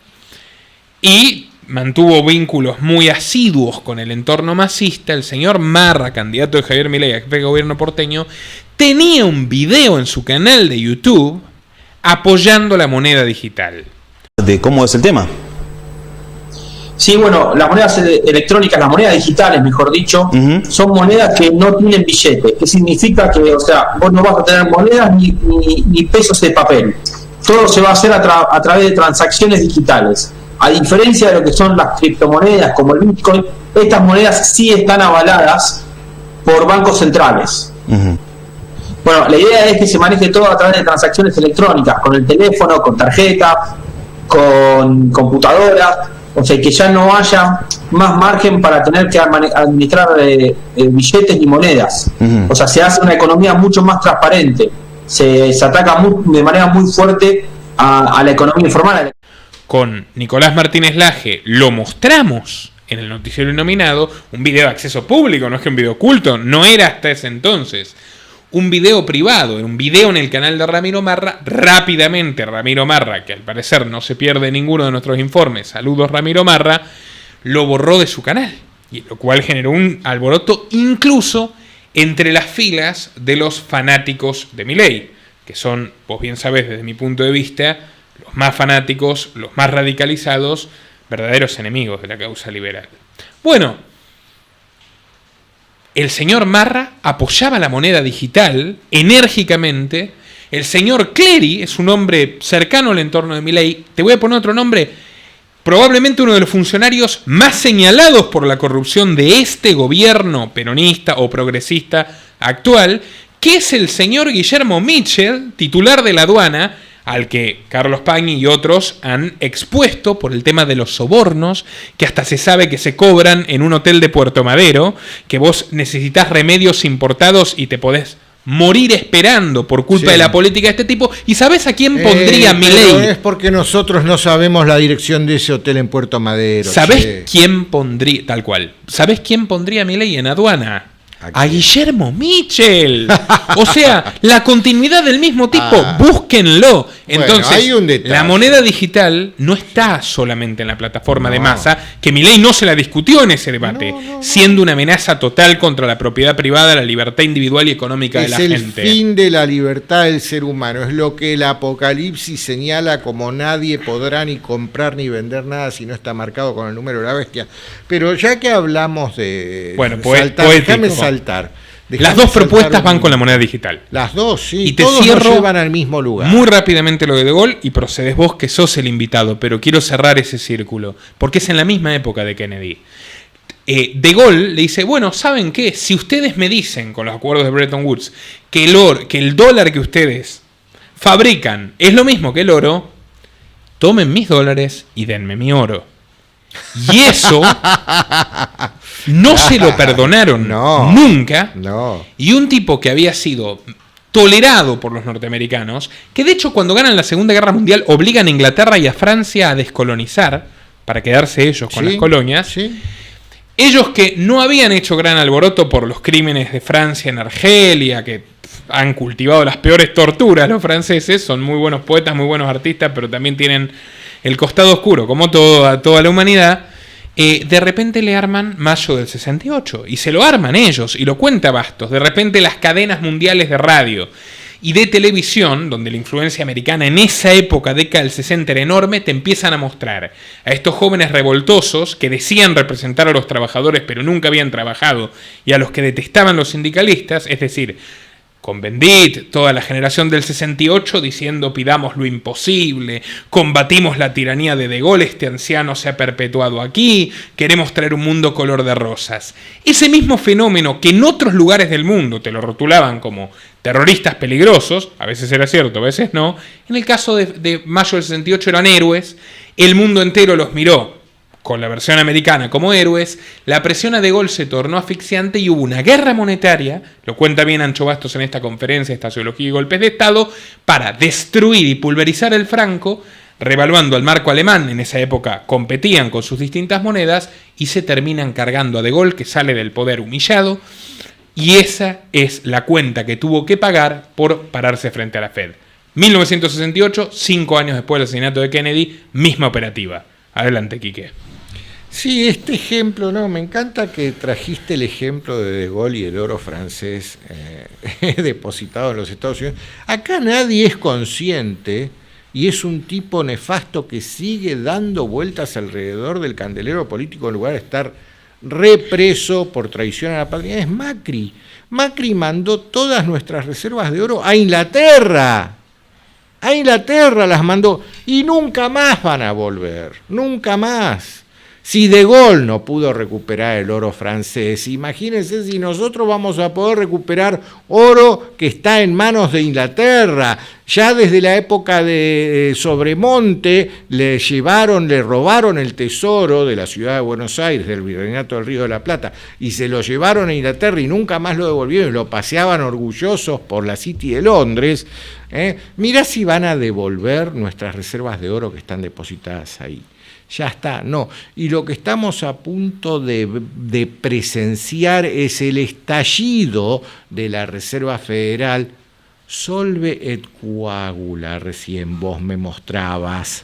y mantuvo vínculos muy asiduos con el entorno masista. El señor Marra, candidato de Javier Milei a jefe de gobierno porteño, tenía un video en su canal de YouTube apoyando la moneda digital. ¿De cómo es el tema? Sí, bueno, las monedas electrónicas, las monedas digitales, mejor dicho, son monedas que no tienen billete. ¿Qué significa? Que, o sea, vos no vas a tener monedas ni pesos de papel. Todo se va a hacer a través de transacciones digitales. A diferencia de lo que son las criptomonedas como el Bitcoin, estas monedas sí están avaladas por bancos centrales. Bueno, la idea es que se maneje todo a través de transacciones electrónicas, con el teléfono, con tarjeta, con computadora, o sea, que ya no haya más margen para tener que administrar billetes y monedas. O sea, se hace una economía mucho más transparente, se ataca de manera muy fuerte a la economía informal. Con Nicolás Martínez Laje lo mostramos en el noticiero Innominado, un video de acceso público, no es que un video oculto, no era hasta ese entonces, un video privado, un video en el canal de Ramiro Marra. Rápidamente Ramiro Marra, que al parecer no se pierde ninguno de nuestros informes, saludos Ramiro Marra, lo borró de su canal, y lo cual generó un alboroto incluso entre las filas de los fanáticos de Milei, que son, vos bien sabés desde mi punto de vista, los más fanáticos, los más radicalizados, verdaderos enemigos de la causa liberal. Bueno, el señor Marra apoyaba la moneda digital enérgicamente. El señor Clery es un hombre cercano al entorno de Milei. Te voy a poner otro nombre. Probablemente uno de los funcionarios más señalados por la corrupción de este gobierno peronista o progresista actual, que es el señor Guillermo Mitchell, titular de la aduana, al que Carlos Pagni y otros han expuesto por el tema de los sobornos, que hasta se sabe que se cobran en un hotel de Puerto Madero, que vos necesitas remedios importados y te podés morir esperando por culpa de la política de este tipo. ¿Y sabés a quién pondría Milei? Es porque nosotros no sabemos la dirección de ese hotel en Puerto Madero. ¿Sabés quién pondría, tal cual, ¿sabés quién pondría Milei en aduana? A Guillermo Mitchell. O sea, la continuidad del mismo tipo, búsquenlo. Entonces, bueno, hay un detalle. La moneda digital no está solamente en la plataforma de Massa, que Milei no se la discutió en ese debate, siendo una amenaza total contra la propiedad privada, la libertad individual y económica de la gente. Es el fin de la libertad del ser humano. Es lo que el Apocalipsis señala como nadie podrá ni comprar ni vender nada si no está marcado con el número de la bestia. Pero ya que hablamos de déjame saltar. Las dos propuestas van con la moneda digital. Las dos, sí. Y te todos cierro nos llevan al mismo lugar. Muy rápidamente lo de Gaulle y procedes vos que sos el invitado, pero quiero cerrar ese círculo, porque es en la misma época de Kennedy. De Gaulle le dice, bueno, ¿saben qué? Si ustedes me dicen, con los acuerdos de Bretton Woods, que el dólar que ustedes fabrican es lo mismo que el oro, tomen mis dólares y denme mi oro. Y eso no se lo perdonaron nunca. No. Y un tipo que había sido tolerado por los norteamericanos, que de hecho cuando ganan la Segunda Guerra Mundial obligan a Inglaterra y a Francia a descolonizar para quedarse ellos con las colonias. Sí. Ellos que no habían hecho gran alboroto por los crímenes de Francia en Argelia, que han cultivado las peores torturas los franceses, son muy buenos poetas, muy buenos artistas, pero también tienen el costado oscuro, como toda la humanidad. De repente le arman Mayo del 68, y se lo arman ellos, y lo cuenta Bastos. De repente las cadenas mundiales de radio y de televisión, donde la influencia americana en esa época, década del 60, era enorme, te empiezan a mostrar a estos jóvenes revoltosos que decían representar a los trabajadores pero nunca habían trabajado, y a los que detestaban los sindicalistas, es decir, Cohn-Bendit, toda la generación del 68 diciendo pidamos lo imposible, combatimos la tiranía de Gaulle, este anciano se ha perpetuado aquí, queremos traer un mundo color de rosas. Ese mismo fenómeno que en otros lugares del mundo te lo rotulaban como terroristas peligrosos, a veces era cierto, a veces no, en el caso de Mayo del 68 eran héroes, el mundo entero los miró con la versión americana como héroes, la presión a De Gaulle se tornó asfixiante y hubo una guerra monetaria, lo cuenta bien Ancho Bastos en esta conferencia, esta sociología y golpes de Estado, para destruir y pulverizar el franco, revaluando al marco alemán. En esa época competían con sus distintas monedas y se terminan cargando a De Gaulle, que sale del poder humillado, y esa es la cuenta que tuvo que pagar por pararse frente a la Fed. 1968, 5 años después del asesinato de Kennedy, misma operativa. Adelante, Quique. Sí, este ejemplo, me encanta que trajiste el ejemplo de Gaulle y el oro francés depositado en los Estados Unidos. Acá nadie es consciente y es un tipo nefasto que sigue dando vueltas alrededor del candelero político en lugar de estar represo por traición a la patria. Es Macri. Macri mandó todas nuestras reservas de oro a Inglaterra. A Inglaterra las mandó y nunca más van a volver, nunca más. Si De Gaulle no pudo recuperar el oro francés, imagínense si nosotros vamos a poder recuperar oro que está en manos de Inglaterra. Ya desde la época de Sobremonte le robaron el tesoro de la ciudad de Buenos Aires, del Virreinato del Río de la Plata, y se lo llevaron a Inglaterra y nunca más lo devolvieron y lo paseaban orgullosos por la City de Londres. Mirá si van a devolver nuestras reservas de oro que están depositadas ahí. Ya está, no. Y lo que estamos a punto de presenciar es el estallido de la Reserva Federal. Solve et coagula, recién vos me mostrabas.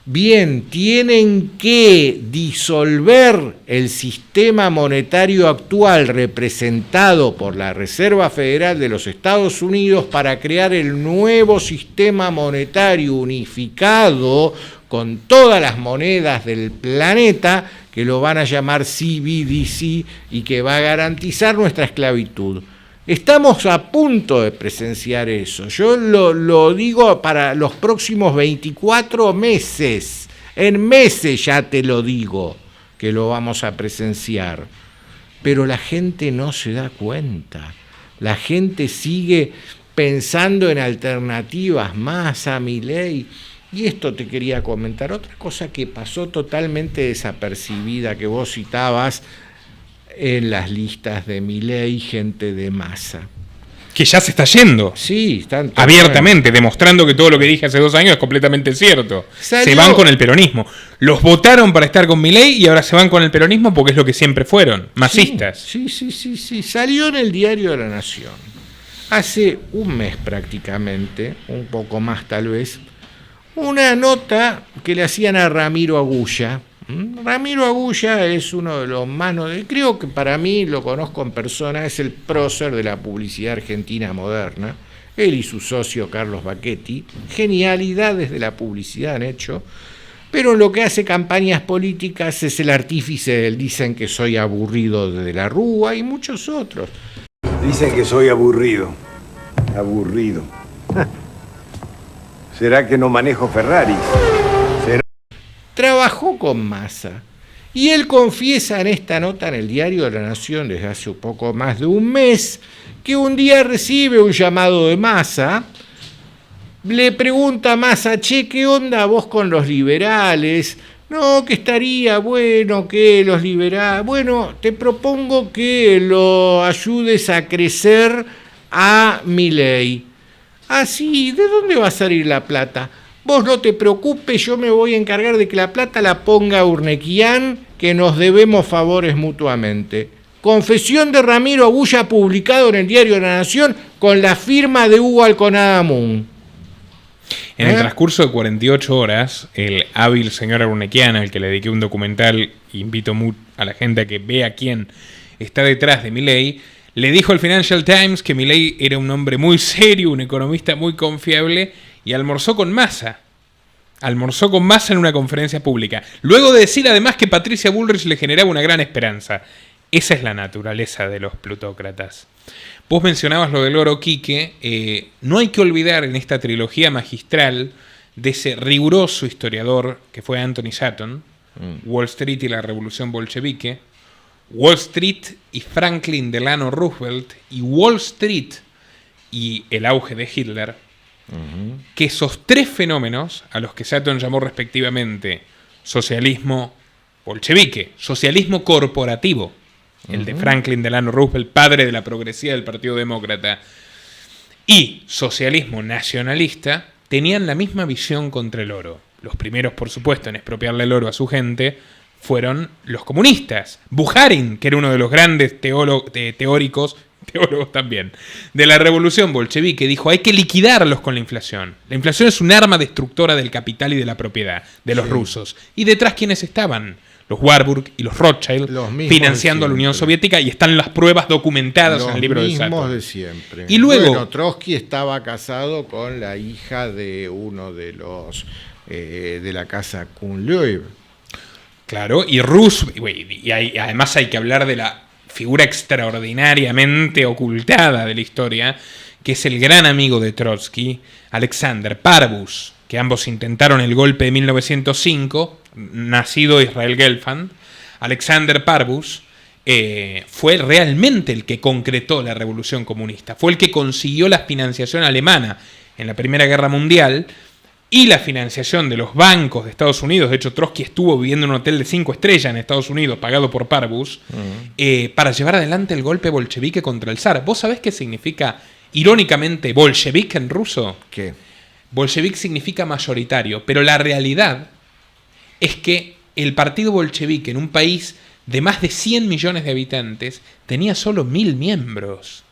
Bien, tienen que disolver el sistema monetario actual representado por la Reserva Federal de los Estados Unidos para crear el nuevo sistema monetario unificado con todas las monedas del planeta, que lo van a llamar CBDC y que va a garantizar nuestra esclavitud. Estamos a punto de presenciar eso. Yo lo digo para los próximos 24 meses. En meses ya te lo digo que lo vamos a presenciar. Pero la gente no se da cuenta. La gente sigue pensando en alternativas más a Milei. Y esto te quería comentar. Otra cosa que pasó totalmente desapercibida, que vos citabas en las listas de Milei, gente de Massa. Que ya se está yendo. Sí, están abiertamente, demostrando que todo lo que dije hace 2 años es completamente cierto. Se van con el peronismo. Los votaron para estar con Milei y ahora se van con el peronismo porque es lo que siempre fueron, masistas. Sí. Salió en el Diario de la Nación. Hace un mes prácticamente, un poco más tal vez, una nota que le hacían a Ramiro Agulla. Ramiro Agulla es uno de los manos, creo que para mí, lo conozco en persona, es el prócer de la publicidad argentina moderna. Él y su socio Carlos Bacchetti, genialidades de la publicidad han hecho, pero en lo que hace campañas políticas es el artífice del dicen que soy aburrido de la Rúa y muchos otros. Dicen que soy aburrido. Aburrido. ¿Será que no manejo Ferraris? Trabajó con Massa y él confiesa en esta nota en el Diario de la Nación desde hace un poco más de un mes que un día recibe un llamado de Massa, le pregunta a Massa, che, ¿qué onda vos con los liberales? No, que estaría bueno que los liberales... Bueno, te propongo que lo ayudes a crecer a Milei. Ah, sí, ¿de dónde va a salir la plata? Vos no te preocupes, yo me voy a encargar de que la plata la ponga Urnequian, que nos debemos favores mutuamente. Confesión de Ramiro Agulla publicado en el Diario de la Nación con la firma de Hugo Alconada Moon. En el transcurso de 48 horas, el hábil señor Urnequian, al que le dediqué un documental, invito a la gente a que vea quién está detrás de Milei, le dijo al Financial Times que Milei era un hombre muy serio, un economista muy confiable, y almorzó con Massa. Almorzó con Massa en una conferencia pública. Luego de decir además que Patricia Bullrich le generaba una gran esperanza. Esa es la naturaleza de los plutócratas. Vos mencionabas lo del Loro Quique. No hay que olvidar en esta trilogía magistral de ese riguroso historiador que fue Anthony Sutton, Wall Street y la Revolución Bolchevique, Wall Street y Franklin Delano Roosevelt, y Wall Street y el auge de Hitler, que esos 3 fenómenos, a los que Sutton llamó respectivamente socialismo bolchevique, socialismo corporativo, el de Franklin Delano Roosevelt, padre de la progresía del Partido Demócrata, y socialismo nacionalista, tenían la misma visión contra el oro. Los primeros, por supuesto, en expropiarle el oro a su gente fueron los comunistas. Bukharin, que era uno de los grandes teóricos también, de la revolución bolchevique, dijo: hay que liquidarlos con la inflación. La inflación es un arma destructora del capital y de la propiedad de los rusos. ¿Y detrás quiénes estaban? Los Warburg y los Rothschild, financiando a la Unión Soviética, y están las pruebas documentadas en el libro de Sutton. Los mismos de siempre. Y luego, bueno, Trotsky estaba casado con la hija de uno de los de la casa Kuhn-Leib. Claro, y además hay que hablar de la figura extraordinariamente ocultada de la historia, que es el gran amigo de Trotsky, Alexander Parvus, que ambos intentaron el golpe de 1905, nacido Israel Gelfand. Alexander Parvus fue realmente el que concretó la revolución comunista, fue el que consiguió la financiación alemana en la Primera Guerra Mundial y la financiación de los bancos de Estados Unidos. De hecho, Trotsky estuvo viviendo en un hotel de 5 estrellas en Estados Unidos, pagado por Parvus, para llevar adelante el golpe bolchevique contra el zar. ¿Vos sabés qué significa, irónicamente, bolchevique en ruso? ¿Qué? Bolchevique significa mayoritario, pero la realidad es que el partido bolchevique en un país de más de 100 millones de habitantes tenía solo 1000 miembros.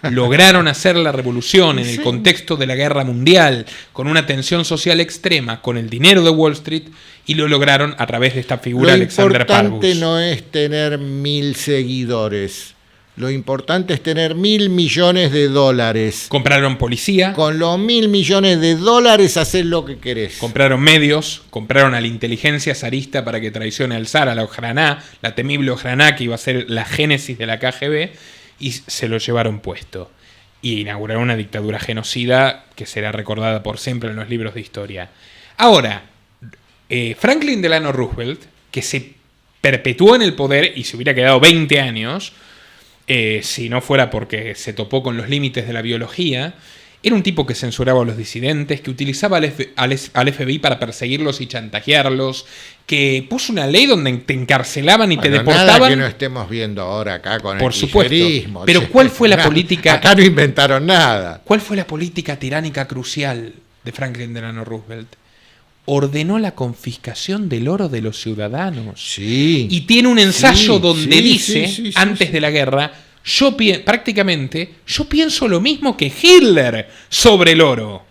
Lograron hacer la revolución en el contexto de la guerra mundial, con una tensión social extrema, con el dinero de Wall Street, y lo lograron a través de esta figura Alexander Parvus. Lo importante no es tener 1000 seguidores. Lo importante es tener $1.000 millones. Compraron policía. Con los $1.000 millones haces lo que querés. Compraron medios, compraron a la inteligencia zarista para que traicione al zar, a la Ojraná, la temible Ojraná, que iba a ser la génesis de la KGB, y se lo llevaron puesto. Y inauguraron una dictadura genocida que será recordada por siempre en los libros de historia. Ahora, Franklin Delano Roosevelt, que se perpetuó en el poder y se hubiera quedado 20 años... si no fuera porque se topó con los límites de la biología. Era un tipo que censuraba a los disidentes, que utilizaba al FBI para perseguirlos y chantajearlos, que puso una ley donde te encarcelaban y te deportaban. Nada que no estemos viendo ahora acá con por el supuesto. kirchnerismo. Pero ¿cuál fue la política? Acá no inventaron nada. ¿Cuál fue la política tiránica crucial de Franklin Delano Roosevelt? Ordenó la confiscación del oro de los ciudadanos. Sí. Y tiene un ensayo Sí, donde sí, dice, sí, antes de la guerra, yo pienso lo mismo que Hitler sobre el oro.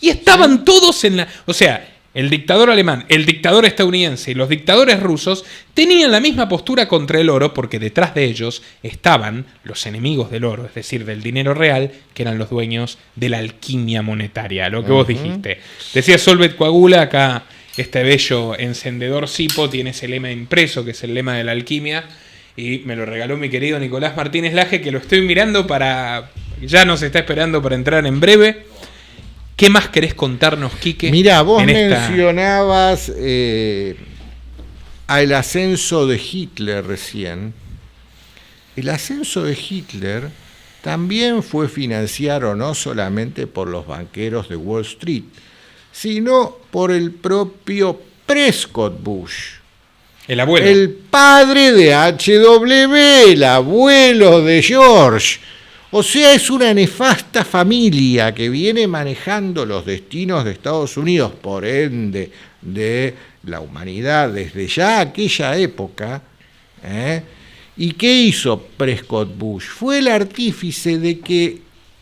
Y estaban todos en la... O sea, el dictador alemán, el dictador estadounidense y los dictadores rusos tenían la misma postura contra el oro porque detrás de ellos estaban los enemigos del oro, es decir, del dinero real, que eran los dueños de la alquimia monetaria, lo que vos dijiste. Decía Solvet Coagula, acá este bello encendedor Sipo tiene ese lema impreso, que es el lema de la alquimia, y me lo regaló mi querido Nicolás Martínez Laje, que lo estoy mirando ya nos está esperando para entrar en breve. ¿Qué más querés contarnos, Quique? Mirá, vos mencionabas al ascenso de Hitler recién. El ascenso de Hitler también fue financiado no solamente por los banqueros de Wall Street, sino por el propio Prescott Bush. El abuelo. El padre de H.W., el abuelo de George. O sea, es una nefasta familia que viene manejando los destinos de Estados Unidos, por ende de la humanidad desde ya aquella época. ¿Y qué hizo Prescott Bush? Fue el artífice de que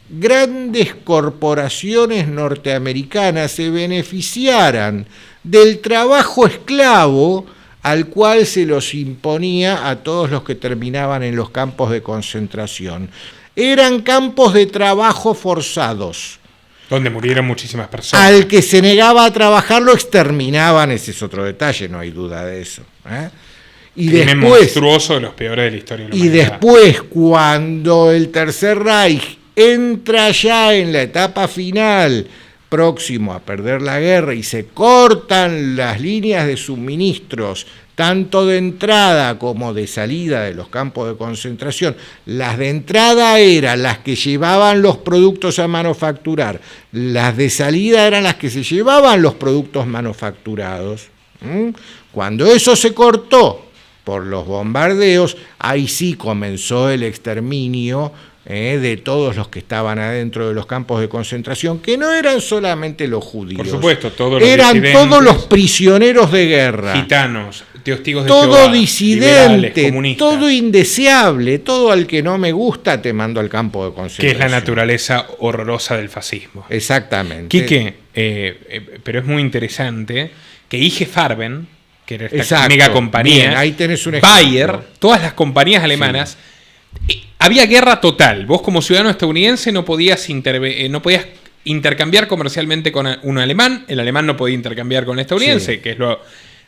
grandes corporaciones norteamericanas se beneficiaran del trabajo esclavo al cual se los imponía a todos los que terminaban en los campos de concentración. Eran campos de trabajo forzados. Donde murieron muchísimas personas. Al que se negaba a trabajar lo exterminaban, ese es otro detalle, no hay duda de eso. Y crimen después, monstruoso de los peores de la historia de la y humanidad. después, cuando el Tercer Reich entra ya en la etapa final, próximo a perder la guerra, y se cortan las líneas de suministros, tanto de entrada como de salida de los campos de concentración. Las de entrada eran las que llevaban los productos a manufacturar, las de salida eran las que se llevaban los productos manufacturados. Cuando eso se cortó por los bombardeos, ahí sí comenzó el exterminio de todos los que estaban adentro de los campos de concentración, que no eran solamente los judíos. Por supuesto, todos los eran disidentes, todos los prisioneros de guerra. Gitanos, testigos de Todo Jehová, disidente, liberales, comunistas, todo indeseable, todo al que no me gusta te mando al campo de concentración. que es la naturaleza horrorosa del fascismo. Exactamente. Quique, pero es muy interesante que IG Farben, que era esta Exacto. mega compañía, Bien, ahí tenés un ejemplo. Bayer, todas las compañías alemanas, había guerra total. Vos como ciudadano estadounidense no podías intercambiar comercialmente con un alemán, el alemán no podía intercambiar con el estadounidense, que es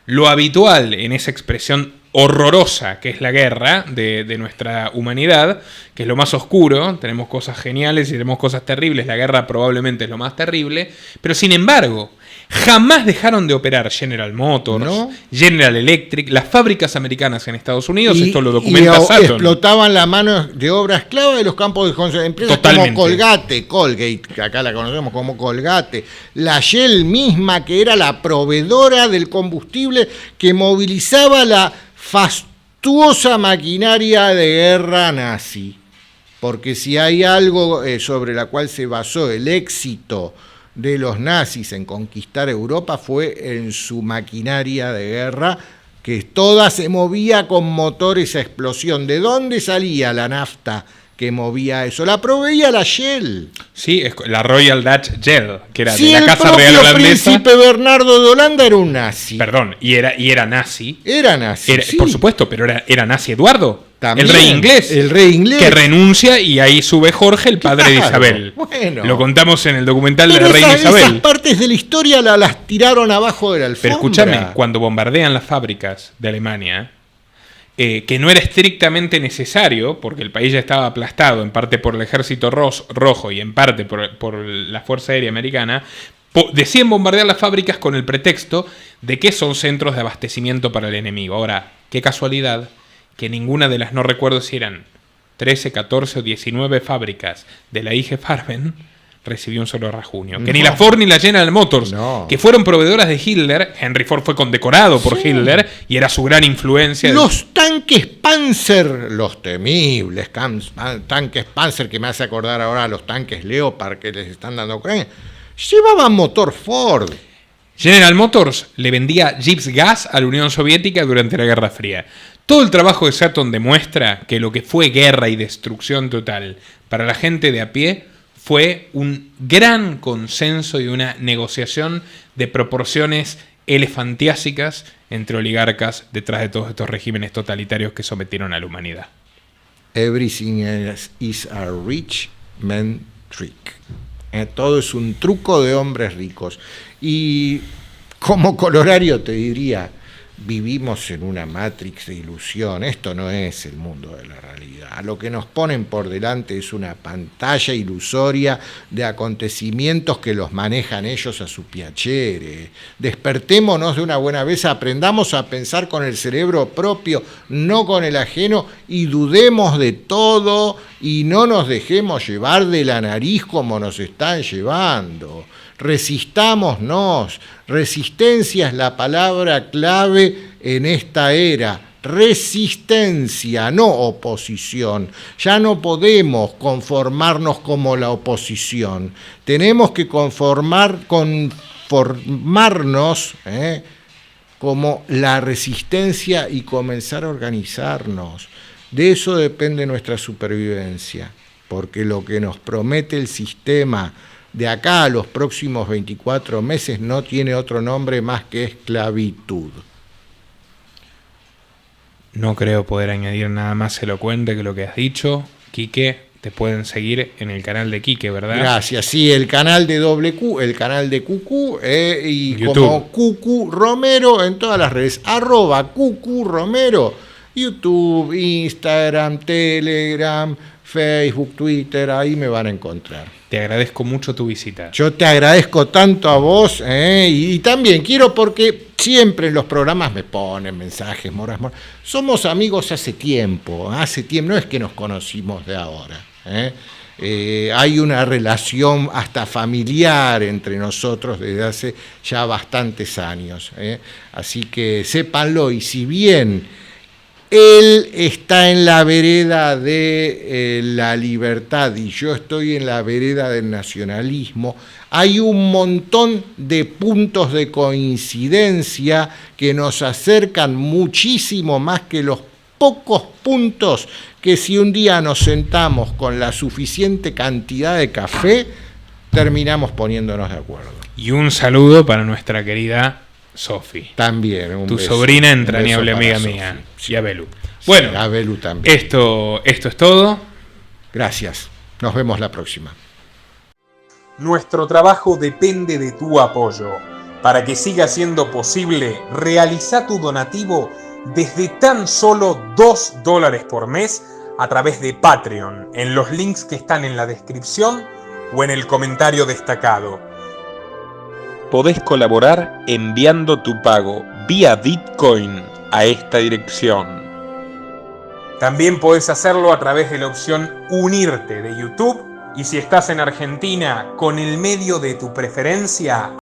lo habitual en esa expresión horrorosa que es la guerra de nuestra humanidad, que es lo más oscuro. Tenemos cosas geniales y tenemos cosas terribles, la guerra probablemente es lo más terrible, pero sin embargo jamás dejaron de operar General Motors, ¿no? General Electric, las fábricas americanas en Estados Unidos, esto lo documenta y Sutton. explotaban la mano de obra esclava de los campos de concentración. Empresas Totalmente. como Colgate, que acá la conocemos como Colgate, la Shell misma, que era la proveedora del combustible que movilizaba la fastuosa maquinaria de guerra nazi. Porque si hay algo sobre la cual se basó el éxito de los nazis en conquistar Europa, fue en su maquinaria de guerra, que toda se movía con motores a explosión. ¿De dónde salía la nafta que movía eso? La proveía la Shell. Sí, es la Royal Dutch Shell, que era Sí, de la Casa Real el Holandesa. príncipe Bernardo de Holanda era un nazi. Perdón, y era nazi. Era nazi, sí. Por supuesto, pero era nazi Eduardo, También, el rey inglés. el rey inglés. Que renuncia y ahí sube Jorge, el padre de Claro, Isabel. bueno. Lo contamos en el documental de Pero la reina esas Isabel. partes de la historia las tiraron abajo de la alfombra. Pero escúchame, cuando bombardean las fábricas de Alemania, que no era estrictamente necesario, porque el país ya estaba aplastado, en parte por el ejército rojo y en parte por la Fuerza Aérea Americana, deciden bombardear las fábricas con el pretexto de que son centros de abastecimiento para el enemigo. Ahora, qué casualidad que ninguna de las, no recuerdo si eran 13, 14 o 19 fábricas de la IG Farben, recibió un solo rasguño. Que ni la Ford ni la General Motors, que fueron proveedoras de Hitler. Henry Ford fue condecorado por Hitler y era su gran influencia. Los tanques Panzer, los temibles tanques Panzer, que me hace acordar ahora a los tanques Leopard que les están dando, llevaban motor Ford. General Motors le vendía Jeeps gas a la Unión Soviética durante la Guerra Fría. Todo el trabajo de Sutton demuestra que lo que fue guerra y destrucción total para la gente de a pie fue un gran consenso y una negociación de proporciones elefantiásicas entre oligarcas detrás de todos estos regímenes totalitarios que sometieron a la humanidad. Everything is a rich man trick. Todo es un truco de hombres ricos. Y como colorario te diría, vivimos en una matrix de ilusión. Esto no es el mundo de la realidad. Lo que nos ponen por delante es una pantalla ilusoria de acontecimientos que los manejan ellos a su piacere. Despertémonos de una buena vez, aprendamos a pensar con el cerebro propio, no con el ajeno, y dudemos de todo y no nos dejemos llevar de la nariz como nos están llevando. Resistámonos. Resistencia es la palabra clave en esta era. Resistencia, no oposición. Ya no podemos conformarnos como la oposición. Tenemos que conformarnos como la resistencia y comenzar a organizarnos. De eso depende nuestra supervivencia, porque lo que nos promete el sistema de acá a los próximos 24 meses no tiene otro nombre más que esclavitud. No creo poder añadir nada más elocuente que lo que has dicho. Quique, te pueden seguir en el canal de Quique, ¿verdad? Gracias, sí, el canal de WQ, el canal de Cucú, y YouTube. Como Cucú Romero en todas las redes, @Cucú Romero, YouTube, Instagram, Telegram, Facebook, Twitter, ahí me van a encontrar. Te agradezco mucho tu visita. Yo te agradezco tanto a vos, y también quiero, porque siempre en los programas me ponen mensajes, moras. Somos amigos hace tiempo, no es que nos conocimos de ahora. Hay una relación hasta familiar entre nosotros desde hace ya bastantes años. Así que sépanlo, y si bien él está en la vereda de la libertad y yo estoy en la vereda del nacionalismo, hay un montón de puntos de coincidencia que nos acercan muchísimo más que los pocos puntos que, si un día nos sentamos con la suficiente cantidad de café, terminamos poniéndonos de acuerdo. Y un saludo para nuestra querida Sofi. También, un tu beso, sobrina entrañable un beso amiga para mía. Sofi. Y a Belu. Bueno, Sí, a Belu también. Esto es todo. Gracias. Nos vemos la próxima. Nuestro trabajo depende de tu apoyo. Para que siga siendo posible, realiza tu donativo desde tan solo $2 por mes a través de Patreon, en los links que están en la descripción o en el comentario destacado. Podés colaborar enviando tu pago vía Bitcoin a esta dirección. También podés hacerlo a través de la opción Unirte de YouTube, y si estás en Argentina, con el medio de tu preferencia,